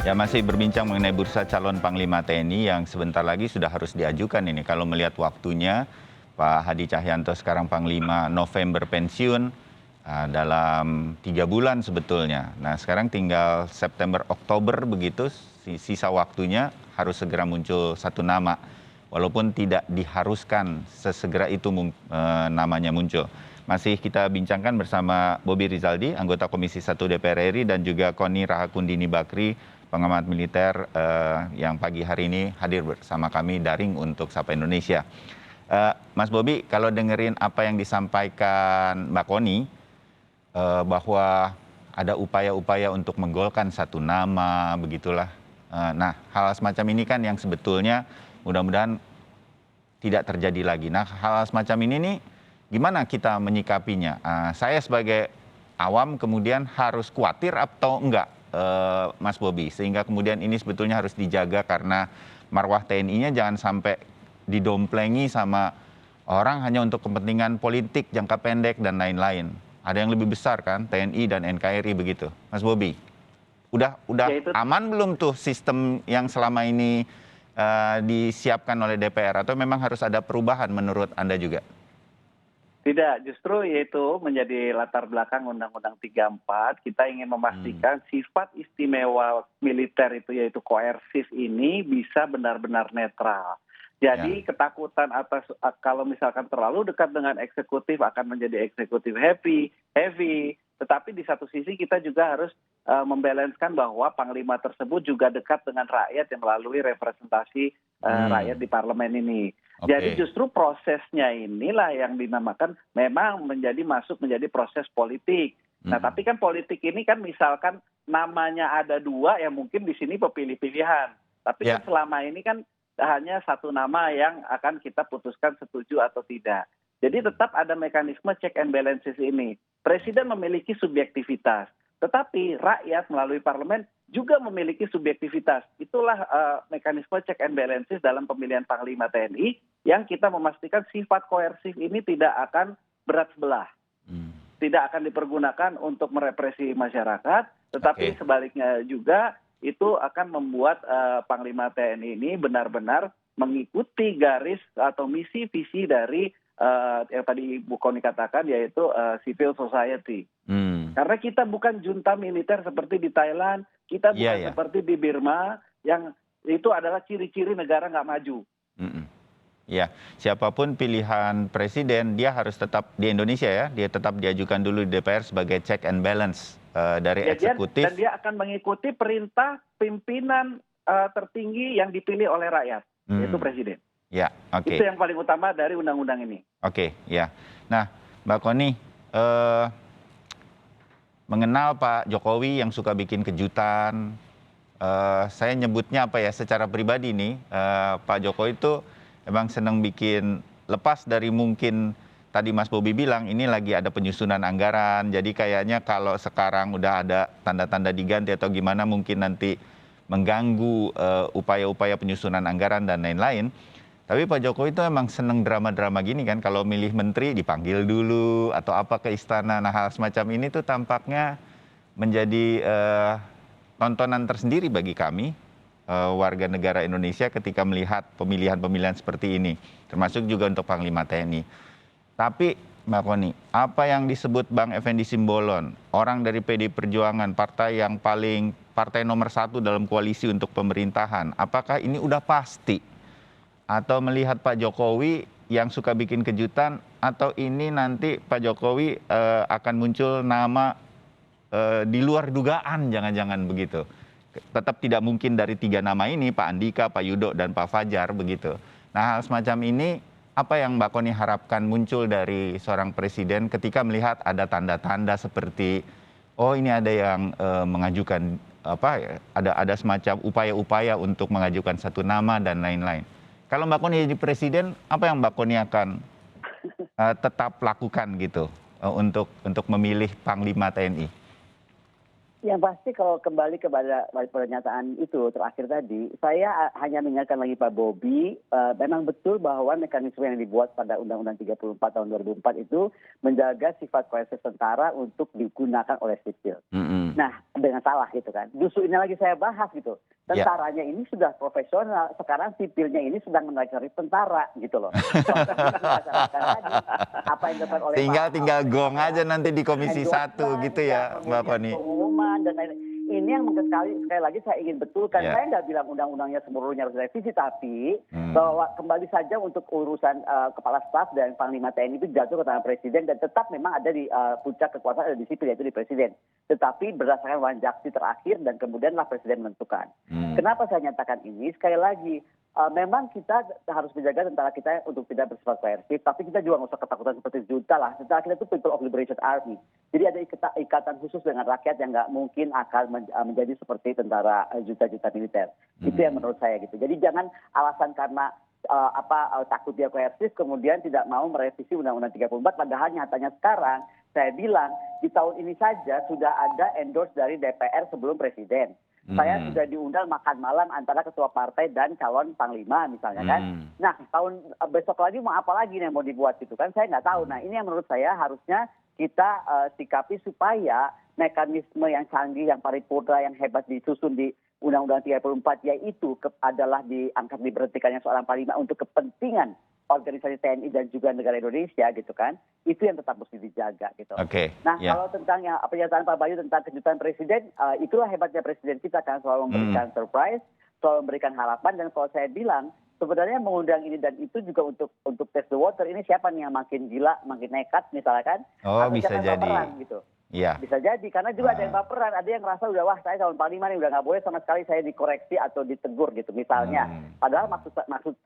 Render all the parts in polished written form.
Ya, masih berbincang mengenai bursa calon Panglima TNI yang sebentar lagi sudah harus diajukan ini. Kalau melihat waktunya, Pak Hadi Cahyanto sekarang Panglima November pensiun dalam 3 bulan sebetulnya. Nah, sekarang tinggal September, Oktober begitu, sisa waktunya harus segera muncul satu nama. Walaupun tidak diharuskan sesegera itu namanya muncul. Masih kita bincangkan bersama Bobi Rizaldi, anggota Komisi 1 DPR RI, dan juga Koni Rahakundini Bakri, pengamat militer yang pagi hari ini hadir bersama kami daring untuk Sapa Indonesia. Mas Bobi, kalau dengerin apa yang disampaikan Mbak Koni, bahwa ada upaya-upaya untuk menggolkan satu nama, begitulah. Nah, hal semacam ini kan yang sebetulnya mudah-mudahan tidak terjadi lagi. Nah, hal semacam ini nih, gimana kita menyikapinya? Saya sebagai awam kemudian harus khawatir atau enggak, Mas Bobi? Sehingga kemudian ini sebetulnya harus dijaga karena marwah TNI-nya jangan sampai didomplengi sama orang hanya untuk kepentingan politik, jangka pendek, dan lain-lain. Ada yang lebih besar kan, TNI dan NKRI begitu. Mas Bobi, udah Ya itu aman belum tuh sistem yang selama ini disiapkan oleh DPR, atau memang harus ada perubahan menurut Anda juga? tidak, justru yaitu menjadi latar belakang Undang-Undang 34, kita ingin memastikan sifat istimewa militer itu yaitu koersif ini bisa benar-benar netral. Jadi ketakutan atas kalau misalkan terlalu dekat dengan eksekutif akan menjadi eksekutif heavy. Tetapi di satu sisi kita juga harus membalanskan bahwa panglima tersebut juga dekat dengan rakyat yang melalui representasi rakyat di parlemen ini. Jadi justru prosesnya inilah yang dinamakan memang masuk menjadi proses politik. Nah, tapi kan politik ini kan misalkan namanya ada dua, ya mungkin di sini pilihan. Tapi kan selama ini kan hanya satu nama yang akan kita putuskan setuju atau tidak. Jadi tetap ada mekanisme check and balances ini. Presiden memiliki subjektivitas, tetapi rakyat melalui parlemen juga memiliki subjektivitas. Itulah mekanisme check and balances dalam pemilihan Panglima TNI yang kita memastikan sifat koersif ini tidak akan berat sebelah. Tidak akan dipergunakan untuk merepresi masyarakat, tetapi sebaliknya juga itu akan membuat Panglima TNI ini benar-benar mengikuti garis atau misi visi dari yang tadi Bu Koni katakan, yaitu civil society. Karena kita bukan junta militer seperti di Thailand, kita bukan seperti di Burma, yang itu adalah ciri-ciri negara nggak maju. Ya, siapapun pilihan presiden, dia harus tetap di Indonesia ya, dia tetap diajukan dulu di DPR sebagai check and balance dari eksekutif. Dan dia akan mengikuti perintah pimpinan tertinggi yang dipilih oleh rakyat, yaitu presiden. Ya, oke. Itu yang paling utama dari undang-undang ini. Oke, ya. Nah, Mbak Koni, mengenal Pak Jokowi yang suka bikin kejutan, saya nyebutnya apa ya, secara pribadi nih, Pak Jokowi itu emang senang bikin, lepas dari mungkin tadi Mas Bobi bilang ini lagi ada penyusunan anggaran, jadi kayaknya kalau sekarang udah ada tanda-tanda diganti atau gimana mungkin nanti mengganggu upaya-upaya penyusunan anggaran dan lain-lain. Tapi Pak Jokowi itu emang seneng drama-drama gini kan, kalau milih menteri dipanggil dulu atau apa ke istana. Nah, hal semacam ini tuh tampaknya menjadi tontonan tersendiri bagi kami, warga negara Indonesia, ketika melihat pemilihan-pemilihan seperti ini, termasuk juga untuk Panglima TNI. Tapi Mbak Koni, apa yang disebut Bang Effendi Simbolon, orang dari PD Perjuangan, partai nomor 1 dalam koalisi untuk pemerintahan, apakah ini udah pasti? Atau melihat Pak Jokowi yang suka bikin kejutan, atau ini nanti Pak Jokowi akan muncul nama di luar dugaan, jangan-jangan begitu? Tetap tidak mungkin dari 3 nama ini, Pak Andika, Pak Yudo, dan Pak Fajar begitu. Nah, hal semacam ini apa yang Mbak Koni harapkan muncul dari seorang presiden ketika melihat ada tanda-tanda seperti, oh ini ada yang mengajukan ada semacam upaya-upaya untuk mengajukan satu nama dan lain-lain. Kalau Mbak Koni jadi presiden, apa yang Mbak Koni akan tetap lakukan gitu untuk memilih Panglima TNI? Yang pasti kalau kembali kepada pernyataan itu terakhir tadi, saya hanya mengingatkan lagi Pak Bobi, memang betul bahwa mekanisme yang dibuat pada Undang-Undang 34 tahun 2004 itu menjaga sifat koersis tentara untuk digunakan oleh sipil. Mm-mm. Nah, dengan salah gitu kan. Justru ini lagi saya bahas gitu. Ya. Tentaranya ini sudah profesional, sekarang sipilnya ini sedang mencari tentara gitu loh. Apa yang dilakukan oleh Tinggal gong aja nanti di Komisi 1 gitu ya, Mbak Koni. Pengumuman dan lain-lain. Ini yang sekali lagi saya ingin betulkan. Ya. Saya nggak bilang undang-undangnya seluruhnya harus direvisi, tapi bahwa kembali saja untuk urusan kepala staf dan panglima TNI itu jatuh ke tangan presiden dan tetap memang ada di puncak kekuasaan ada di sipil yaitu di presiden. Tetapi berdasarkan wanjakti terakhir dan kemudianlah presiden menentukan. Kenapa saya nyatakan ini? Sekali lagi, memang kita harus menjaga tentara kita untuk tidak bersifat koersif, tapi kita juga nggak usah ketakutan seperti junta lah. Tentara kita itu People of Liberation Army. Jadi ada ikatan khusus dengan rakyat yang nggak mungkin akan menjadi seperti tentara junta-junta militer. Itu yang menurut saya gitu. Jadi jangan alasan karena takut dia koersif kemudian tidak mau merevisi Undang-Undang 34, padahal nyatanya sekarang saya bilang di tahun ini saja sudah ada endorse dari DPR sebelum presiden. Saya sudah diundang makan malam antara ketua partai dan calon panglima misalnya kan. Nah tahun besok lagi mau apa lagi yang mau dibuat gitu kan, saya nggak tahu. Nah ini yang menurut saya harusnya kita sikapi supaya mekanisme yang canggih, yang paripurna, yang hebat disusun di Undang-Undang 34 yaitu adalah diangkat diberhentikannya seorang panglima untuk kepentingan organisasi TNI dan juga negara Indonesia gitu kan, itu yang tetap mesti dijaga gitu. Oke, Nah ya. kalau tentang yang pernyataan Pak Bayu tentang kejutan presiden, itulah hebatnya presiden kita kan selalu memberikan surprise, selalu memberikan harapan, dan kalau saya bilang sebenarnya mengundang ini dan itu juga untuk test the water. Ini siapa nih yang makin gila, makin nekat misalkan, Oh, atau bisa siapa yang jadi. baperan gitu. Iya. Bisa jadi, karena juga ada yang baperan, ada yang ngerasa udah wah saya calon panglima nih udah nggak boleh sama sekali saya dikoreksi atau ditegur gitu misalnya. Padahal maksud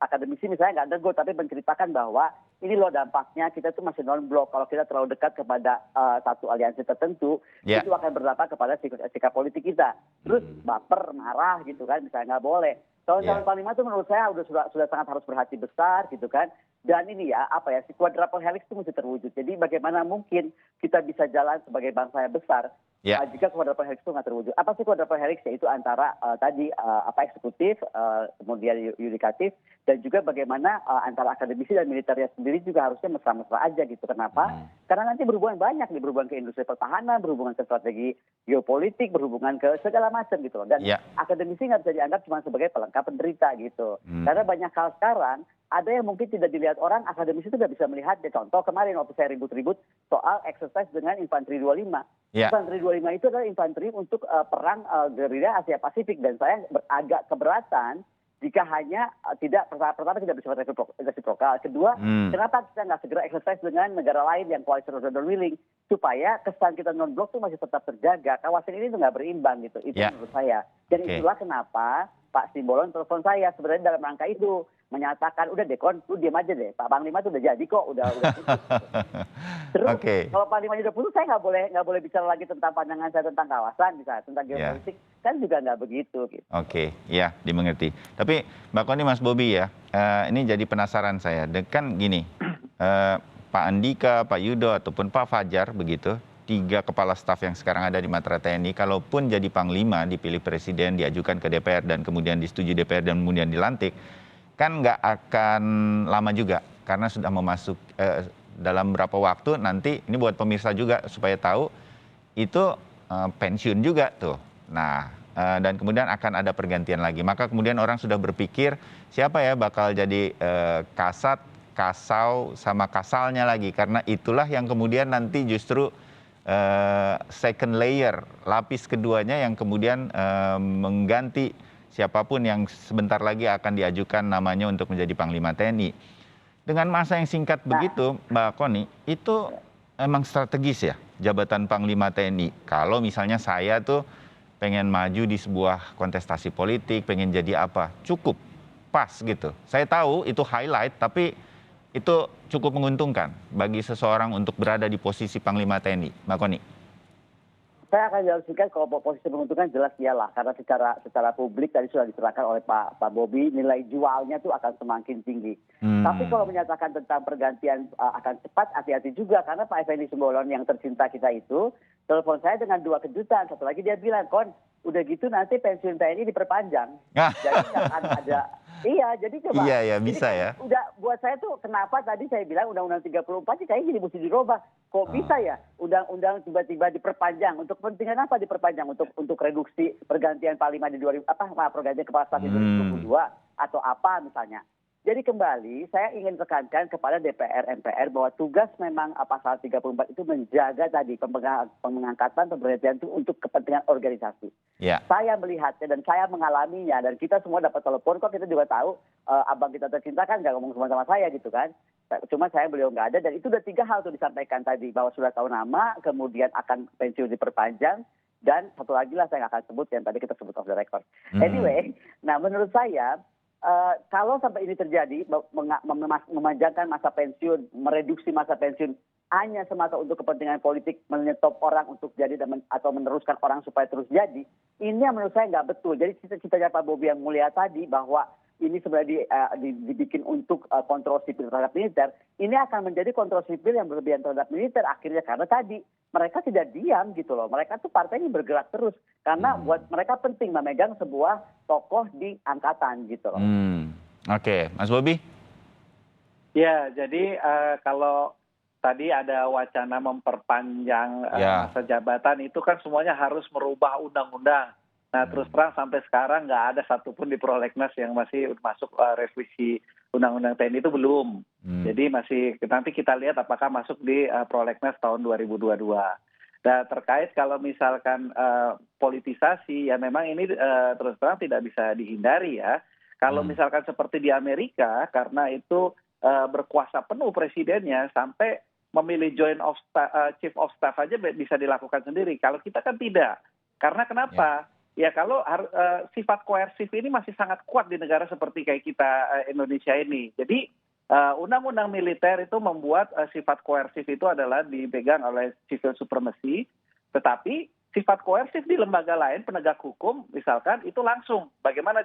akademisi misalnya nggak tegur, tapi menceritakan bahwa ini loh dampaknya kita tuh masih non-blok. Kalau kita terlalu dekat kepada satu aliansi tertentu, Ya. itu akan berdampak kepada sikap politik kita. Terus baper, marah gitu kan, misalnya nggak boleh. Calon panglima itu menurut saya sudah sangat harus berhati besar gitu kan. Dan ini ya si quadruple helix itu mesti terwujud. Jadi bagaimana mungkin kita bisa jalan sebagai bangsa yang besar jika quadruple helix itu nggak terwujud. Apa sih quadruple helix? Yaitu antara eksekutif, kemudian yudikatif, dan juga bagaimana antara akademisi dan militernya sendiri juga harusnya mesra-mesra aja gitu. Kenapa? Karena nanti berhubungan banyak nih, berhubungan ke industri pertahanan, berhubungan ke strategi geopolitik, berhubungan ke segala macam gitu loh. Dan akademisi nggak bisa dianggap cuma sebagai pelengkap penderita gitu. Karena banyak hal sekarang ada yang mungkin tidak dilihat orang, akademisi itu tidak bisa melihat. Contoh kemarin waktu saya ribut-ribut soal exercise dengan infanteri 25. Infanteri 25 itu adalah infanteri untuk perang gerilya Asia Pasifik, dan saya agak keberatan jika hanya pertama tidak bersifat resiprokal. Kedua, kenapa kita nggak segera exercise dengan negara lain yang coalition of the willing, supaya kesan kita non-blok itu masih tetap terjaga. Kawasan ini itu nggak berimbang gitu. Itu menurut saya. Dan itulah kenapa Pak Simbolon telepon saya sebenarnya dalam rangka itu, menyatakan udah deh Kon, lu diam aja deh, Pak Panglima tuh udah jadi kok, udah putus. Terus kalau Panglima udah putus, saya nggak boleh bicara lagi tentang pandangan saya tentang kawasan, misalnya tentang geopolitik, kan juga nggak begitu. Gitu. Oke, ya dimengerti. Tapi Mbak Koni, Mas Bobi ya, ini jadi penasaran saya. Kan gini, Pak Andika, Pak Yudo ataupun Pak Fajar begitu, 3 kepala staf yang sekarang ada di Matra TNI, kalaupun jadi panglima, dipilih presiden, diajukan ke DPR dan kemudian disetujui DPR dan kemudian dilantik, kan nggak akan lama juga, karena sudah memasuk dalam beberapa waktu nanti, ini buat pemirsa juga supaya tahu, itu pensiun juga tuh. Nah, dan kemudian akan ada pergantian lagi. Maka kemudian orang sudah berpikir, siapa ya bakal jadi kasat, kasau, sama kasalnya lagi. Karena itulah yang kemudian nanti justru second layer, lapis keduanya yang kemudian mengganti siapapun yang sebentar lagi akan diajukan namanya untuk menjadi Panglima TNI. Dengan masa yang singkat begitu, Mbak Koni, itu emang strategis ya jabatan Panglima TNI. Kalau misalnya saya tuh pengen maju di sebuah kontestasi politik, pengen jadi apa, cukup pas gitu. Saya tahu itu highlight, tapi itu cukup menguntungkan bagi seseorang untuk berada di posisi Panglima TNI. Mbak Koni. Saya akan jawab singkat, kalau posisi menguntungkan jelas iyalah, karena secara publik tadi sudah diserahkan oleh Pak Bobi, nilai jualnya tuh akan semakin tinggi. Tapi kalau menyatakan tentang pergantian akan cepat, hati-hati juga, karena Pak Effendi Simbolon yang tercinta kita itu telepon saya dengan 2 kejutan. Satu lagi dia bilang, "Kon, udah gitu nanti pensiun TNI diperpanjang." Jadi nggak akan ada. Iya, jadi coba. Iya ya, bisa Jadi, ya. udah buat saya tuh kenapa tadi saya bilang Undang-Undang 34 sih kayaknya jadi mesti dirubah. Kok bisa ya undang-undang tiba-tiba diperpanjang? Untuk kepentingan apa diperpanjang? Untuk reduksi pergantian panglima di 2000 pergantian kepala staf di 2022 atau apa misalnya. Jadi kembali saya ingin tekankan kepada DPR MPR bahwa tugas memang pasal 34 itu menjaga tadi pengangkatan pemberhentian itu untuk kepentingan organisasi. Ya. Saya melihatnya dan saya mengalaminya dan kita semua dapat telepon kok, kita juga tahu abang kita tercinta kan nggak ngomong sama saya gitu kan. Cuma saya beliau nggak ada dan itu udah 3 hal tuh disampaikan tadi bahwa sudah tahu nama, kemudian akan pensiun diperpanjang, dan satu lagi lah saya nggak akan sebut yang tadi kita sebut off the record. Anyway, nah menurut saya kalau sampai ini terjadi, memanjangkan masa pensiun, mereduksi masa pensiun hanya semata untuk kepentingan politik, menyetop orang untuk jadi atau meneruskan orang supaya terus jadi, ini yang menurut saya nggak betul. Jadi cita-citanya Pak Bobi yang mulia tadi bahwa ini sebenarnya dibikin untuk kontrol sipil terhadap militer, ini akan menjadi kontrol sipil yang berlebihan terhadap militer akhirnya, karena tadi mereka tidak diam gitu loh. Mereka tuh partai ini bergerak terus karena buat mereka penting memegang sebuah tokoh di angkatan gitu loh. Oke, Mas Bobi? Ya, jadi kalau tadi ada wacana memperpanjang masa jabatan, itu kan semuanya harus merubah undang-undang. Nah, terus terang sampai sekarang nggak ada satupun di prolegnas yang masih masuk revisi undang-undang TNI itu belum. Jadi nanti kita lihat apakah masuk di prolegnas tahun 2022. Nah, terkait kalau misalkan politisasi, ya memang ini terus terang tidak bisa dihindari ya. Kalau misalkan seperti di Amerika, karena itu berkuasa penuh presidennya, sampai memilih chief of staff aja bisa dilakukan sendiri. Kalau kita kan tidak. Karena kenapa? Ya kalau sifat koersif ini masih sangat kuat di negara seperti kayak kita Indonesia ini. Jadi undang-undang militer itu membuat sifat koersif itu adalah dipegang oleh civil supremacy, tetapi sifat koersif di lembaga lain penegak hukum misalkan itu langsung. Bagaimana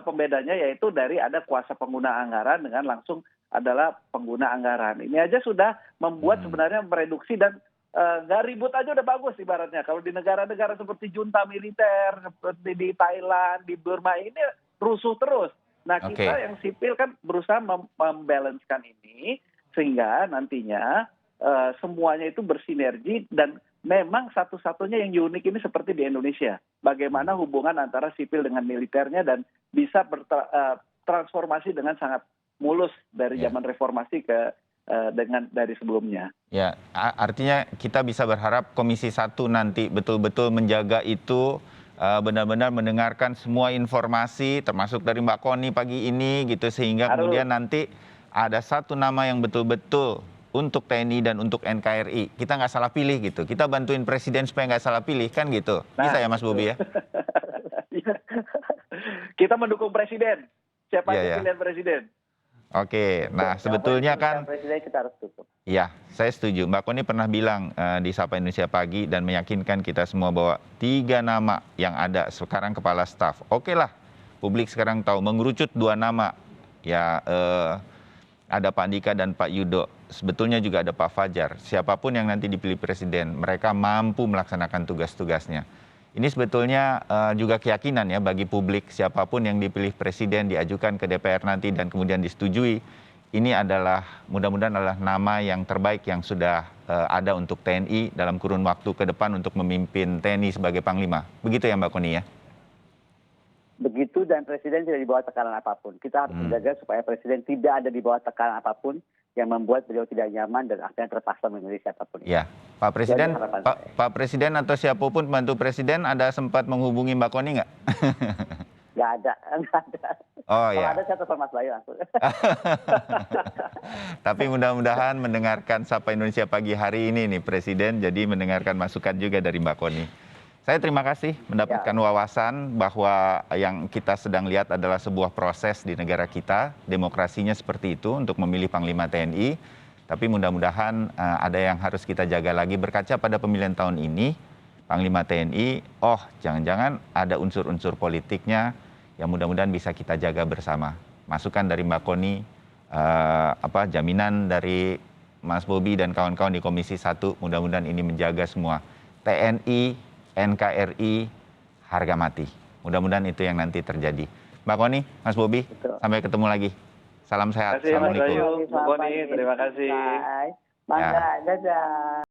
pembedanya, yaitu dari ada kuasa pengguna anggaran dengan langsung adalah pengguna anggaran. Ini aja sudah membuat sebenarnya mereduksi dan nggak ribut aja udah bagus ibaratnya. Kalau di negara-negara seperti junta militer, seperti di Thailand, di Burma ini rusuh terus. Nah kita yang sipil kan berusaha membalancekan ini sehingga nantinya semuanya itu bersinergi, dan memang satu-satunya yang unik ini seperti di Indonesia. Bagaimana hubungan antara sipil dengan militernya dan bisa bertransformasi dengan sangat mulus dari zaman reformasi dari sebelumnya. Ya, artinya kita bisa berharap Komisi 1 nanti betul-betul menjaga itu, benar-benar mendengarkan semua informasi termasuk dari Mbak Koni pagi ini gitu, sehingga kemudian nanti ada satu nama yang betul-betul untuk TNI dan untuk NKRI. Kita nggak salah pilih gitu. Kita bantuin presiden supaya nggak salah pilih kan gitu. Bisa ya Mas Bobi ya? Kita mendukung presiden. Siapa yang pilihan presiden? Oke, nah sebetulnya kan, presiden kita harus tutup. Ya, saya setuju. Mbak Koni pernah bilang di Sapa Indonesia Pagi dan meyakinkan kita semua bahwa 3 nama yang ada sekarang kepala staf. Oke lah, publik sekarang tahu mengerucut 2 nama. Ya, ada Pak Andika dan Pak Yudo. Sebetulnya juga ada Pak Fajar. Siapapun yang nanti dipilih presiden, mereka mampu melaksanakan tugas-tugasnya. Ini sebetulnya juga keyakinan ya bagi publik, siapapun yang dipilih presiden diajukan ke DPR nanti dan kemudian disetujui, ini adalah mudah-mudahan adalah nama yang terbaik yang sudah ada untuk TNI dalam kurun waktu ke depan untuk memimpin TNI sebagai Panglima. Begitu ya Mbak Koni ya? Begitu, dan presiden tidak di bawah tekanan apapun. Kita harus menjaga supaya presiden tidak ada di bawah tekanan apapun yang membuat beliau tidak nyaman dan akhirnya terpaksa memilih siapapun. Ya, Pak Presiden, Pak Presiden atau siapapun pembantu Presiden ada sempat menghubungi Mbak Koni nggak? Nggak ada. Oh ya. Kalau ada saya telepon Mas Bayu langsung. Tapi mudah-mudahan mendengarkan Sapa Indonesia Pagi hari ini nih Presiden, jadi mendengarkan masukan juga dari Mbak Koni. Saya terima kasih mendapatkan wawasan bahwa yang kita sedang lihat adalah sebuah proses di negara kita, demokrasinya seperti itu untuk memilih Panglima TNI. Tapi mudah-mudahan ada yang harus kita jaga lagi berkaca pada pemilihan tahun ini. Panglima TNI, oh jangan-jangan ada unsur-unsur politiknya yang mudah-mudahan bisa kita jaga bersama. Masukan dari Mbak Koni, jaminan dari Mas Bobi dan kawan-kawan di Komisi 1, mudah-mudahan ini menjaga semua. TNI, NKRI, harga mati. Mudah-mudahan itu yang nanti terjadi. Mbak Koni, Mas Bobi, Betul. sampai ketemu lagi. Salam sehat. Terima kasih Mas Assalamualaikum. Bayu, Bu Koni, terima kasih. Mangga, dadah.